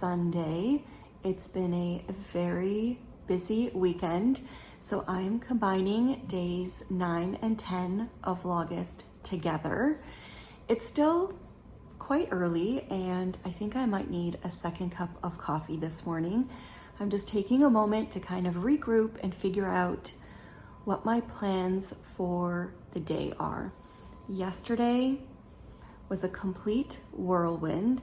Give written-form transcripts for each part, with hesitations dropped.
Sunday. It's been a very busy weekend, so I'm combining days 9 and 10 of Vlogust together. It's still quite early and I think I might need a second cup of coffee this morning. I'm just taking a moment to kind of regroup and figure out what my plans for the day are. Yesterday was a complete whirlwind.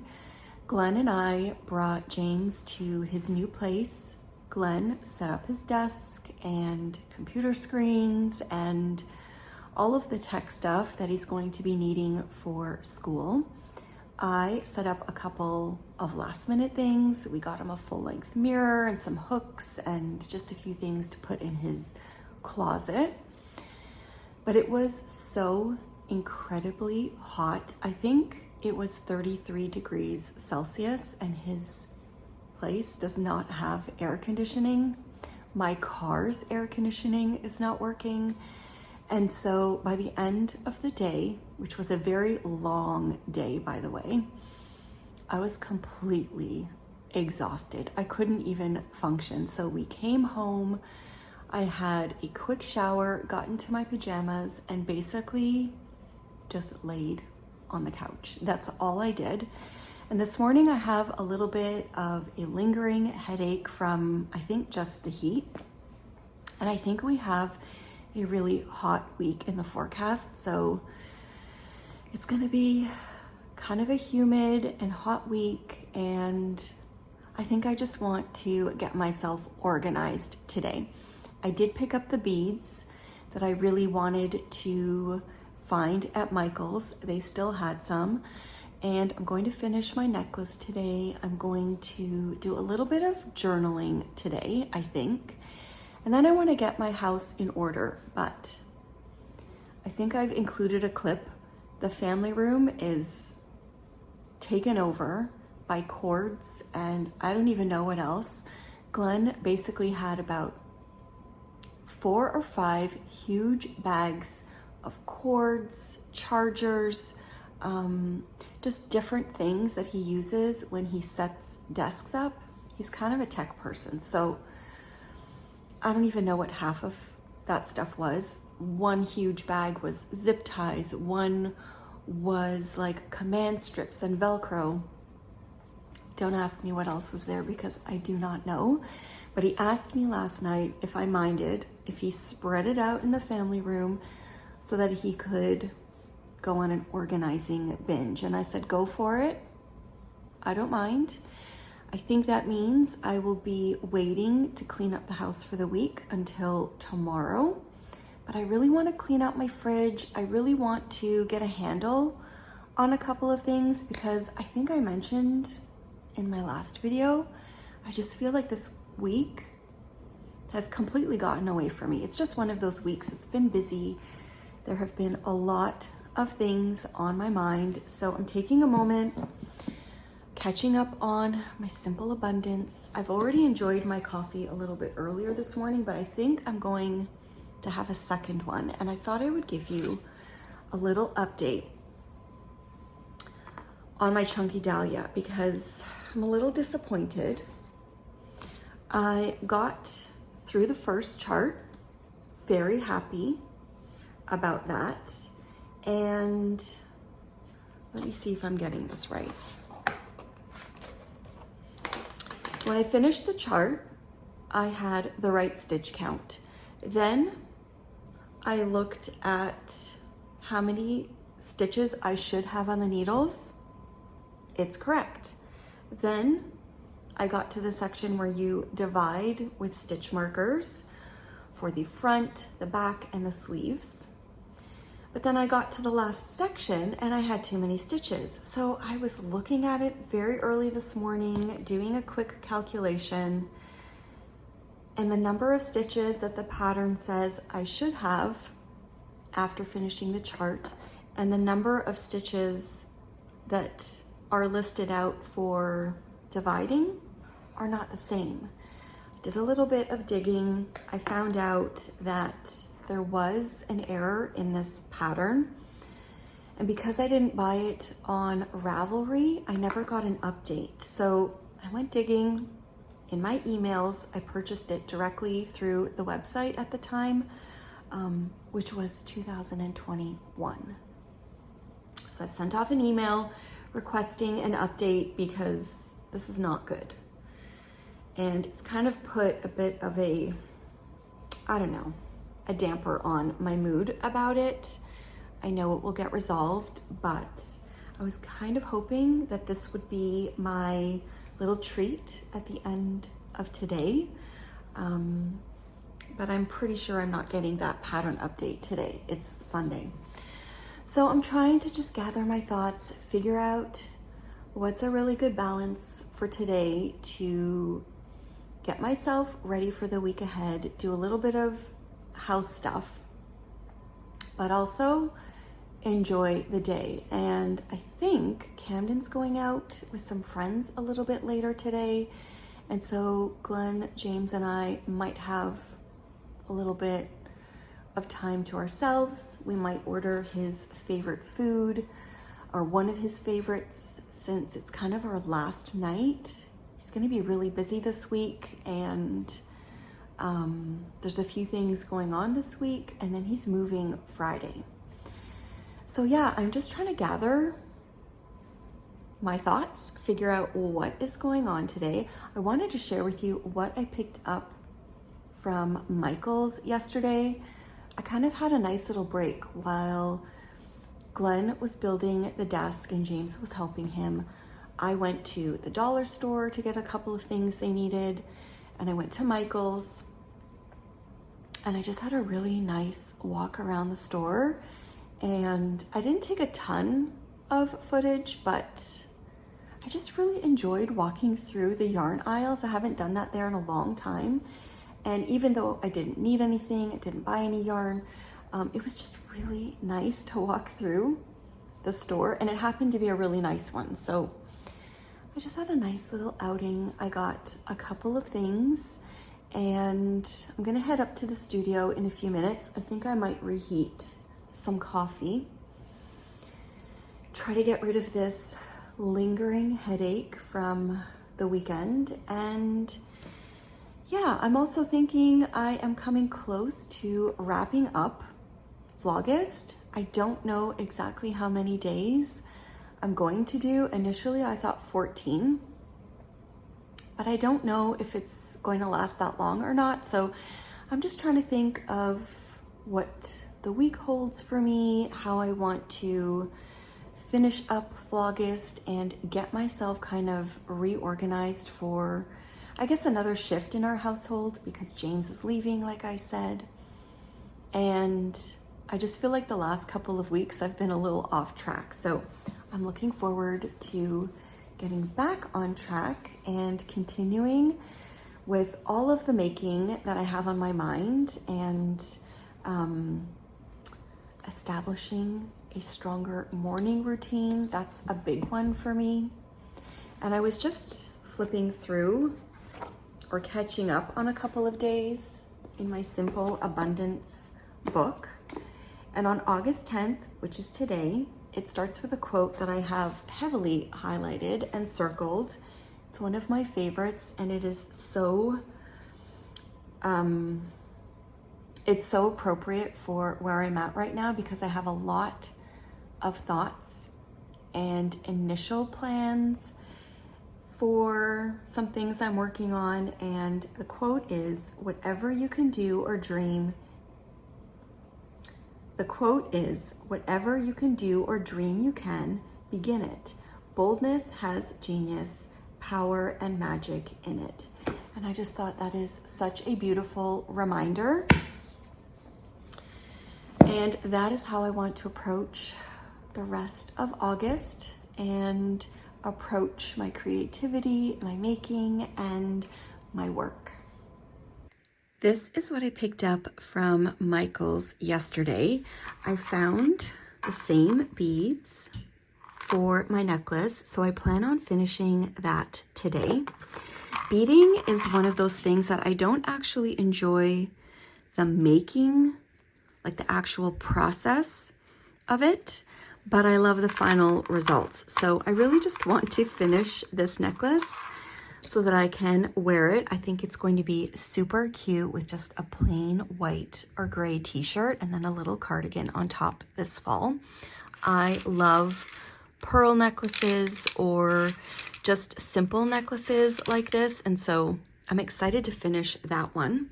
Glenn and I brought James to his new place. Glenn set up his desk and computer screens and all of the tech stuff that he's going to be needing for school. I set up a couple of last minute things. We got him a full length mirror and some hooks and just a few things to put in his closet. But it was so incredibly hot. I think it was 33 degrees Celsius and his place does not have air conditioning. My car's air conditioning is not working. And so by the end of the day, which was a very long day, by the way, I was completely exhausted. I couldn't even function. So we came home, I had a quick shower, got into my pajamas, and basically just laid on the couch. That's all I did. And this morning I have a little bit of a lingering headache from, I think, just the heat. And I think we have a really hot week in the forecast. So it's gonna be kind of a humid and hot week. And I think I just want to get myself organized today. I did pick up the beads that I really wanted to find at Michael's. They still had some. And I'm going to finish my necklace today. I'm going to do a little bit of journaling today, I think. And then I want to get my house in order, but I think I've included a clip. The family room is taken over by cords and I don't even know what else. Glenn basically had about 4 or 5 huge bags of cords, chargers, just different things that he uses when he sets desks up. He's kind of a tech person, so I don't even know what half of that stuff was. One huge bag was zip ties, one was like command strips and Velcro. Don't ask me what else was there because I do not know. But he asked me last night if I minded if he spread it out in the family room so that he could go on an organizing binge. And I said, go for it. I don't mind. I think that means I will be waiting to clean up the house for the week until tomorrow. But I really want to clean out my fridge. I really want to get a handle on a couple of things because I think I mentioned in my last video, I just feel like this week has completely gotten away from me. It's just one of those weeks. It's been busy. There have been a lot of things on my mind. So I'm taking a moment, catching up on my simple abundance. I've already enjoyed my coffee a little bit earlier this morning, but I think I'm going to have a second one. And I thought I would give you a little update on my chunky dahlia because I'm a little disappointed. I got through the first chart, very happy about that. And let me see if I'm getting this right. When I finished the chart, I had the right stitch count. Then I looked at how many stitches I should have on the needles. It's correct. Then I got to the section where you divide with stitch markers for the front, the back, and the sleeves. But then I got to the last section and I had too many stitches. So I was looking at it very early this morning, doing a quick calculation, and the number of stitches that the pattern says I should have after finishing the chart and the number of stitches that are listed out for dividing are not the same. Did a little bit of digging. I found out that there was an error in this pattern. And because I didn't buy it on Ravelry, I never got an update. So I went digging in my emails. I purchased it directly through the website at the time, which was 2021. So I've sent off an email requesting an update because this is not good. And it's kind of put a bit of a, I don't know, a damper on my mood about it. I know it will get resolved, but I was kind of hoping that this would be my little treat at the end of today. But I'm pretty sure I'm not getting that pattern update today. It's Sunday. So I'm trying to just gather my thoughts, figure out what's a really good balance for today to get myself ready for the week ahead, do a little bit of house stuff, but also enjoy the day. And I think Camden's going out with some friends a little bit later today. And so Glenn, James, and I might have a little bit of time to ourselves. We might order his favorite food or one of his favorites since it's kind of our last night. He's going to be really busy this week and there's a few things going on this week and then he's moving Friday. So yeah, I'm just trying to gather my thoughts, figure out what is going on today. I wanted to share with you what I picked up from Michael's yesterday. I kind of had a nice little break while Glenn was building the desk and James was helping him. I went to the dollar store to get a couple of things they needed, and I went to Michael's, and I just had a really nice walk around the store and I didn't take a ton of footage, but I just really enjoyed walking through the yarn aisles. I haven't done that there in a long time. And even though I didn't need anything, I didn't buy any yarn, it was just really nice to walk through the store, and it happened to be a really nice one. So I just had a nice little outing. I got a couple of things, and I'm gonna head up to the studio in a few minutes. I think I might reheat some coffee, try to get rid of this lingering headache from the weekend. And yeah, I'm also thinking I am coming close to wrapping up Vlogust. I don't know exactly how many days I'm going to do. Initially, I thought 14, but I don't know if it's going to last that long or not. So I'm just trying to think of what the week holds for me, how I want to finish up Vlogust and get myself kind of reorganized for, I guess, another shift in our household, because James is leaving, like I said. And I just feel like the last couple of weeks I've been a little off track. So I'm looking forward to getting back on track and continuing with all of the making that I have on my mind, and establishing a stronger morning routine. That's a big one for me. And I was just flipping through or catching up on a couple of days in my Simple Abundance book. And on August 10th, which is today, it starts with a quote that I have heavily highlighted and circled. It's one of my favorites, and it is so, it's so appropriate for where I'm at right now, because I have a lot of thoughts and initial plans for some things I'm working on. And the quote is, whatever you can do or dream, whatever you can do or dream you can, begin it. Boldness has genius, power, and magic in it. And I just thought that is such a beautiful reminder. And that is how I want to approach the rest of August and approach my creativity, my making, and my work. This is what I picked up from Michael's yesterday. I found the same beads for my necklace, so I plan on finishing that today. Beading is one of those things that I don't actually enjoy the making, like the actual process of it, but I love the final results. So I really just want to finish this necklace so that I can wear it. I think it's going to be super cute with just a plain white or gray t-shirt and then a little cardigan on top this fall. I love pearl necklaces or just simple necklaces like this, and so I'm excited to finish that one.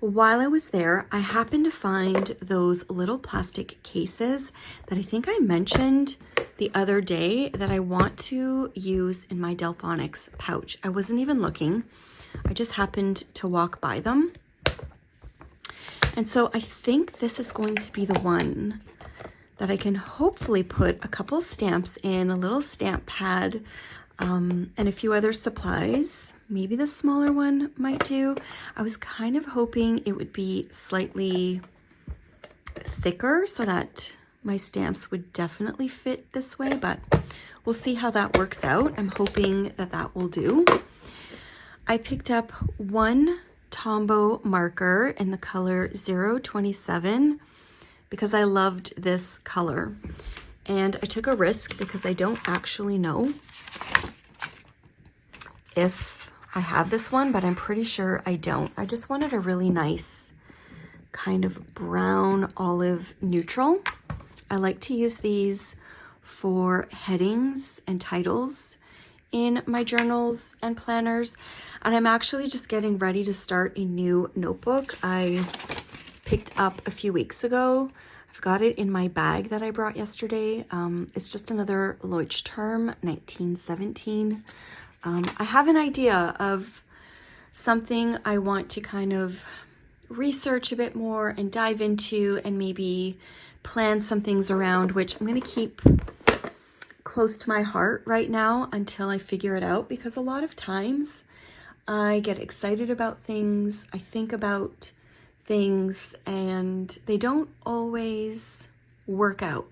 While I was there, I happened to find those little plastic cases that I think I mentioned the other day that I want to use in my Delphonics pouch. I wasn't even looking. I just happened to walk by them. And so I think this is going to be the one that I can hopefully put a couple stamps in, a little stamp pad, and a few other supplies. Maybe the smaller one might do. I was kind of hoping it would be slightly thicker so that my stamps would definitely fit this way, but we'll see how that works out. I'm hoping that that will do. I picked up one Tombow marker in the color 027 because I loved this color. And I took a risk because I don't actually know if I have this one, but I'm pretty sure I don't. I just wanted a really nice kind of brown olive neutral. I like to use these for headings and titles in my journals and planners. And I'm actually just getting ready to start a new notebook I picked up a few weeks ago. I've got it in my bag that I brought yesterday. It's just another Leuchtturm 1917. I have an idea of something I want to kind of research a bit more and dive into and maybe plan some things around, which I'm going to keep close to my heart right now until I figure it out, because a lot of times I get excited about things, I think about things, and they don't always work out.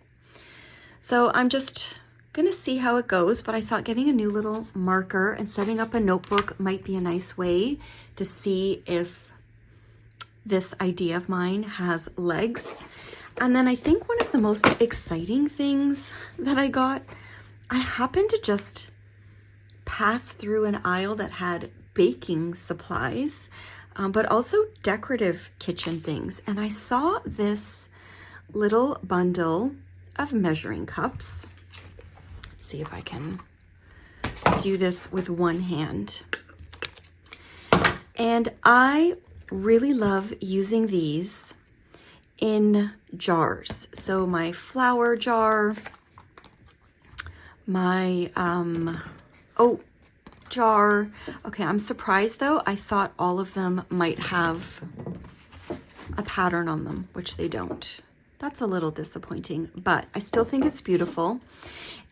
So I'm just gonna see how it goes, but I thought getting a new little marker and setting up a notebook might be a nice way to see if this idea of mine has legs. And then I think one of the most exciting things that I got, I happened to just pass through an aisle that had baking supplies, but also decorative kitchen things. And I saw this little bundle of measuring cups. Let's see if I can do this with one hand. And I really love using these in jars. So my flour jar, my oat jar. Okay, I'm surprised though. I thought all of them might have a pattern on them, which they don't. That's a little disappointing, but I still think it's beautiful.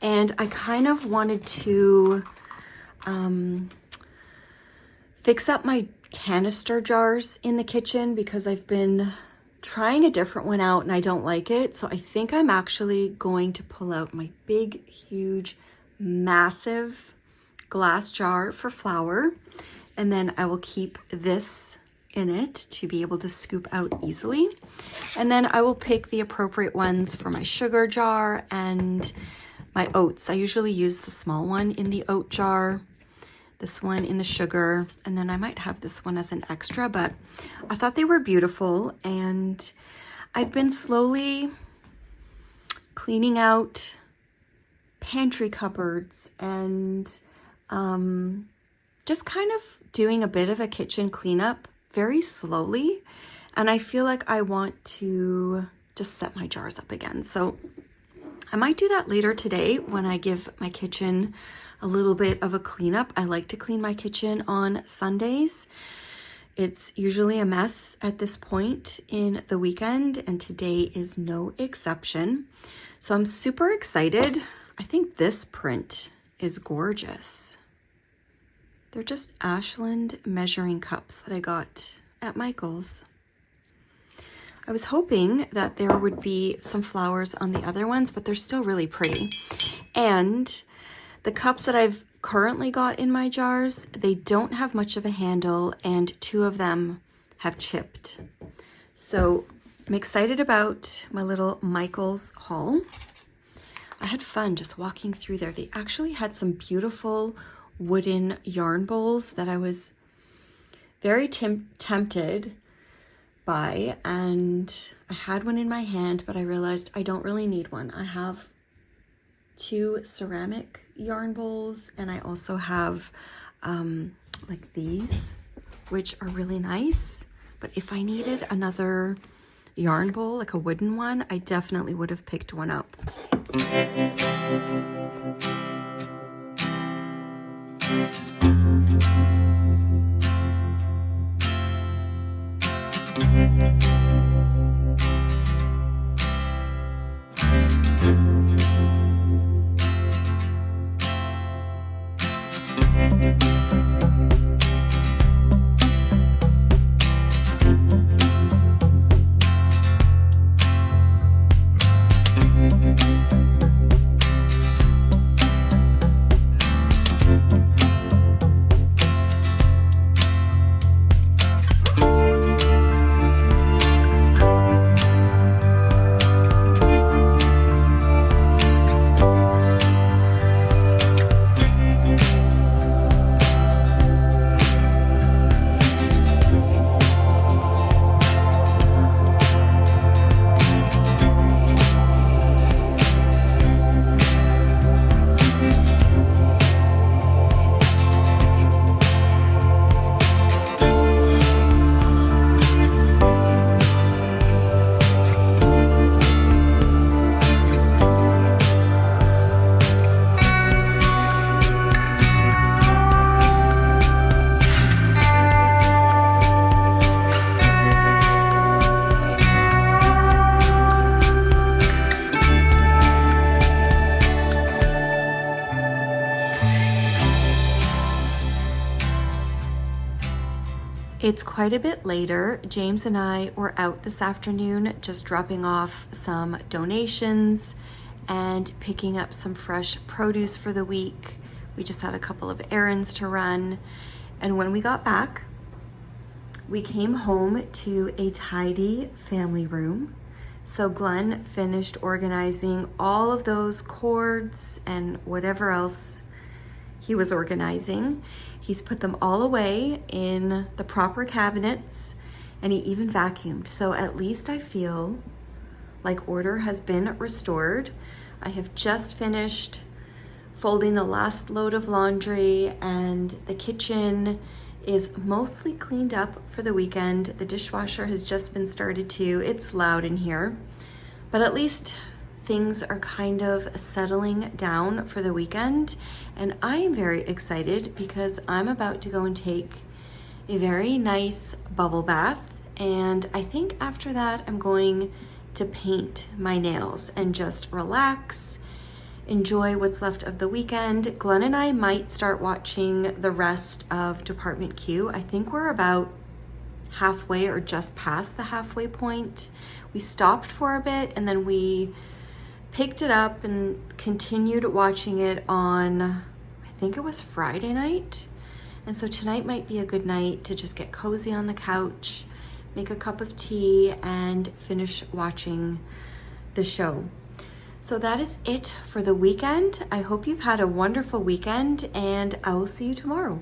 And I kind of wanted to fix up my canister jars in the kitchen because I've been trying a different one out and I don't like it. So I think I'm actually going to pull out my big, huge, massive glass jar for flour, and then I will keep this in it to be able to scoop out easily. And then I will pick the appropriate ones for my sugar jar and my oats. I usually use the small one in the oat jar, this one in the sugar, and then I might have this one as an extra, but I thought they were beautiful. And I've been slowly cleaning out pantry cupboards and just kind of doing a bit of a kitchen cleanup very slowly. And I feel like I want to just set my jars up again. So I might do that later today when I give my kitchen a little bit of a cleanup. I like to clean my kitchen on Sundays. It's usually a mess at this point in the weekend, and today is no exception. So I'm super excited. I think this print is gorgeous. They're just Ashland measuring cups that I got at Michael's. I was hoping that there would be some flowers on the other ones, but they're still really pretty. And the cups that I've currently got in my jars, they don't have much of a handle, and 2 of them have chipped. So I'm excited about my little Michael's haul. I had fun just walking through there. They actually had some beautiful wooden yarn bowls that I was very tempted by, and I had one in my hand, but I realized I don't really need one. I have 2 ceramic yarn bowls, and I also have like these, which are really nice. But if I needed another yarn bowl, like a wooden one, I definitely would have picked one up. It's quite a bit later. James and I were out this afternoon just dropping off some donations and picking up some fresh produce for the week. We just had a couple of errands to run. And when we got back, we came home to a tidy family room. So Glenn finished organizing all of those cords and whatever else he was organizing. He's put them all away in the proper cabinets, and he even vacuumed. So at least I feel like order has been restored. I have just finished folding the last load of laundry, and the kitchen is mostly cleaned up for the weekend. The dishwasher has just been started too. It's loud in here, but at least things are kind of settling down for the weekend. And I am very excited because I'm about to go and take a very nice bubble bath. And I think after that, I'm going to paint my nails and just relax, enjoy what's left of the weekend. Glenn and I might start watching the rest of Department Q. I think we're about halfway or just past the halfway point. We stopped for a bit and then we picked it up and continued watching it on, I think it was Friday night. And so tonight might be a good night to just get cozy on the couch, make a cup of tea, and finish watching the show. So that is it for the weekend. I hope you've had a wonderful weekend, and I will see you tomorrow.